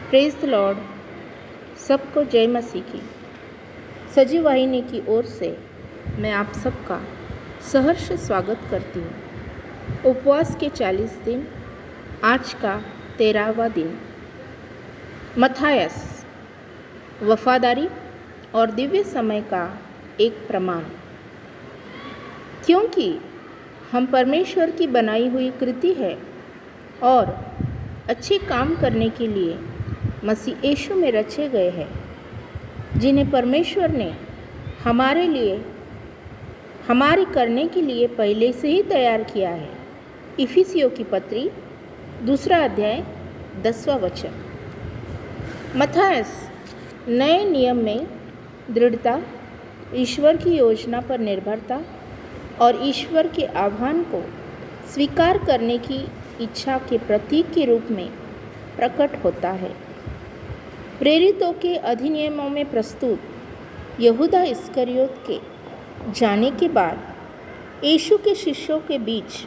Praise the Lord. सबको जय मसीह की। सजीव वाहिनी की ओर से मैं आप सबका सहर्ष स्वागत करती हूँ। उपवास के 40 दिन, आज का 13वां दिन। मत्थायस, वफादारी और दिव्य समय का एक प्रमाण। क्योंकि हम परमेश्वर की बनाई हुई कृति है और अच्छे काम करने के लिए मसीह यीशु में रचे गए हैं, जिन्हें परमेश्वर ने हमारे लिए, हमारे करने के लिए पहले से ही तैयार किया है। इफिसियों की पत्री 2 अध्याय 10वां वचन। मत्थायस नए नियम में दृढ़ता, ईश्वर की योजना पर निर्भरता और ईश्वर के आह्वान को स्वीकार करने की इच्छा के प्रतीक के रूप में प्रकट होता है। प्रेरितों के अधिनियमों में प्रस्तुत यहूदा इस्करियोत के जाने के बाद यीशु के शिष्यों के बीच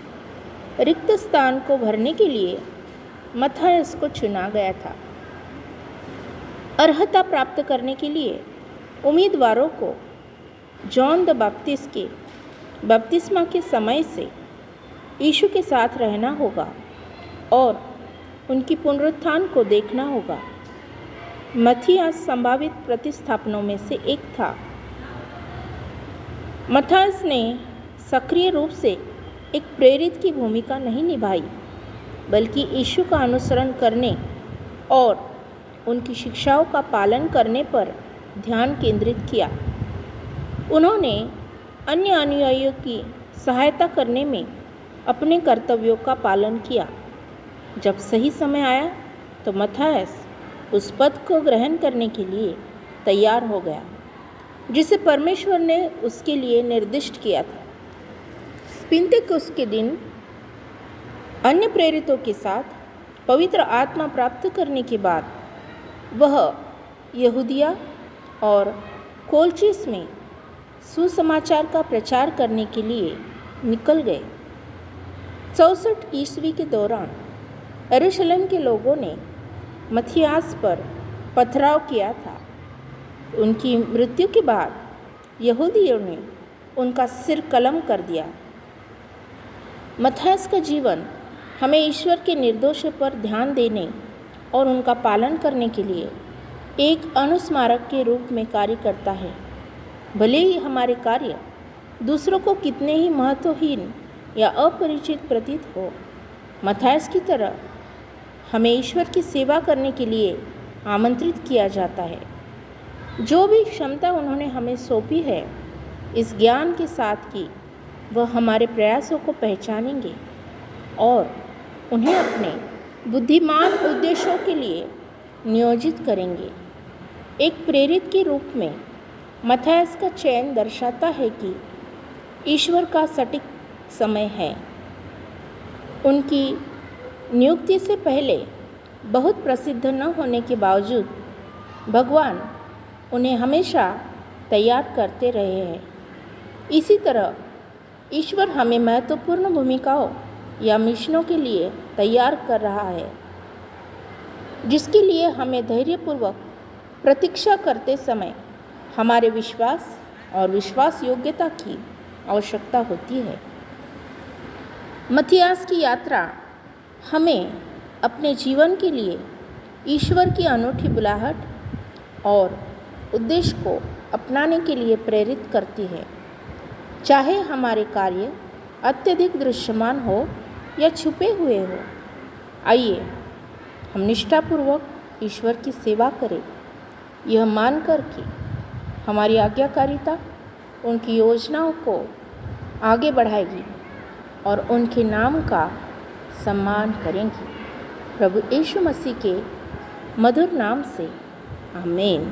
रिक्त स्थान को भरने के लिए मत्थायस को चुना गया था। अर्हता प्राप्त करने के लिए उम्मीदवारों को जॉन द बैप्टिस्ट के बपतिस्मा के समय से यीशु के साथ रहना होगा और उनकी पुनरुत्थान को देखना होगा। मत्थियास संभावित प्रतिस्थापनों में से एक था। मत्थायस ने सक्रिय रूप से एक प्रेरित की भूमिका नहीं निभाई, बल्कि यीशु का अनुसरण करने और उनकी शिक्षाओं का पालन करने पर ध्यान केंद्रित किया। उन्होंने अन्य अनुयायियों की सहायता करने में अपने कर्तव्यों का पालन किया। जब सही समय आया तो मत्थायस उस पद को ग्रहण करने के लिए तैयार हो गया, जिसे परमेश्वर ने उसके लिए निर्दिष्ट किया था। पिन्तेकुस्त के दिन अन्य प्रेरितों के साथ पवित्र आत्मा प्राप्त करने के बाद वह यहूदिया और कोलचीस में सुसमाचार का प्रचार करने के लिए निकल गए। 64 ईस्वी के दौरान यरूशलेम के लोगों ने मत्थियास पर पथराव किया था। उनकी मृत्यु के बाद यहूदियों ने उनका सिर कलम कर दिया। मत्थायस का जीवन हमें ईश्वर के निर्देशों पर ध्यान देने और उनका पालन करने के लिए एक अनुस्मारक के रूप में कार्य करता है। भले ही हमारे कार्य दूसरों को कितने ही महत्वहीन या अपरिचित प्रतीत हो, मत्थायस की तरह हमें ईश्वर की सेवा करने के लिए आमंत्रित किया जाता है। जो भी क्षमता उन्होंने हमें सौंपी है, इस ज्ञान के साथ कि वह हमारे प्रयासों को पहचानेंगे और उन्हें अपने बुद्धिमान उद्देश्यों के लिए नियोजित करेंगे। एक प्रेरित के रूप में मत्थायस का चयन दर्शाता है कि ईश्वर का सटीक समय है। उनकी नियुक्ति से पहले बहुत प्रसिद्ध न होने के बावजूद भगवान उन्हें हमेशा तैयार करते रहे हैं। इसी तरह ईश्वर हमें महत्वपूर्ण भूमिकाओं या मिशनों के लिए तैयार कर रहा है, जिसके लिए हमें धैर्यपूर्वक प्रतीक्षा करते समय हमारे विश्वास और विश्वास योग्यता की आवश्यकता होती है। मत्थियास की यात्रा हमें अपने जीवन के लिए ईश्वर की अनूठी बुलाहट और उद्देश्य को अपनाने के लिए प्रेरित करती है। चाहे हमारे कार्य अत्यधिक दृश्यमान हो या छुपे हुए हो, आइए हम निष्ठापूर्वक ईश्वर की सेवा करें, यह मानकर कि हमारी आज्ञाकारिता उनकी योजनाओं को आगे बढ़ाएगी और उनके नाम का सम्मान करेंगी। प्रभु यीशु मसीह के मधुर नाम से आमीन।